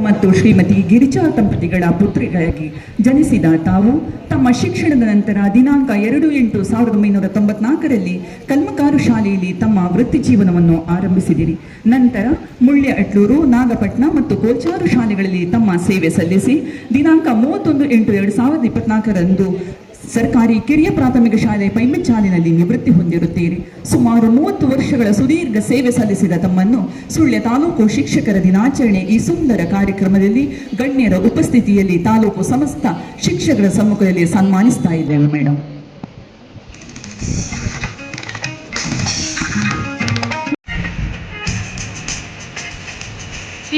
ಮತ್ತು ಶ್ರೀಮತಿ ಗಿರಿಜಾ ದಂಪತಿಗಳ ಪುತ್ರಿಗಾಗಿ ಜನಿಸಿದ ತಾವು ತಮ್ಮ ಶಿಕ್ಷಣದ ನಂತರ ದಿನಾಂಕ 2/8/1994ರಲ್ಲಿ ಕಲ್ಮಕಾರು ಶಾಲೆಯಲ್ಲಿ ತಮ್ಮ ವೃತ್ತಿ ಜೀವನವನ್ನು ಆರಂಭಿಸಿದಿರಿ. ನಂತರ ಮುಳ್ಯ ಅಟ್ಲೂರು, ನಾಗಪಟ್ಟಣ ಮತ್ತು ಕೋಲ್ಚಾರು ಶಾಲೆಗಳಲ್ಲಿ ತಮ್ಮ ಸೇವೆ ಸಲ್ಲಿಸಿ ದಿನಾಂಕ 31/8/2024ರಂದು ಸರ್ಕಾರಿ ಕಿರಿಯ ಪ್ರಾಥಮಿಕ ಶಾಲೆ ಪೈಮೆಚ್ಚಾಲಿನಲ್ಲಿ ನಿವೃತ್ತಿ ಹೊಂದಿರುತ್ತೀರಿ. ಸುಮಾರು 30 ವರ್ಷಗಳ ಸುದೀರ್ಘ ಸೇವೆ ಸಲ್ಲಿಸಿದ ತಮ್ಮನ್ನು ಸುಳ್ಯ ತಾಲೂಕು ಶಿಕ್ಷಕರ ದಿನಾಚರಣೆ ಈ ಸುಂದರ ಕಾರ್ಯಕ್ರಮದಲ್ಲಿ ಗಣ್ಯರ ಉಪಸ್ಥಿತಿಯಲ್ಲಿ ತಾಲೂಕು ಸಮಸ್ತ ಶಿಕ್ಷಕರ ಸಮ್ಮುಖದಲ್ಲಿ ಸನ್ಮಾನಿಸ್ತಾ ಇದ್ದೇವೆ. ಮೇಡಮ್,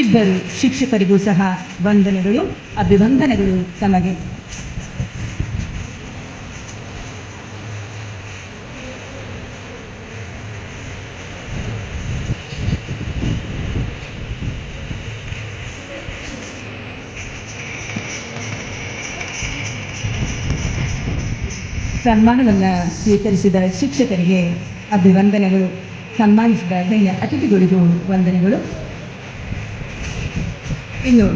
ಇಬ್ಬರು ಶಿಕ್ಷಕರಿಗೂ ಸಹ ವಂದನೆಗಳು, ಅಭಿವಂದನೆಗಳು ತಮಗೆ. ಸನ್ಮಾನವನ್ನು ಸ್ವೀಕರಿಸಿದ ಶಿಕ್ಷಕರಿಗೆ ಅಭಿವಂದನೆಗಳು, ಸನ್ಮಾನಿಸಿದ ಗಣ್ಯ ಅತಿಥಿಗಳಿಗೂ ವಂದನೆಗಳು. ಇನ್ನು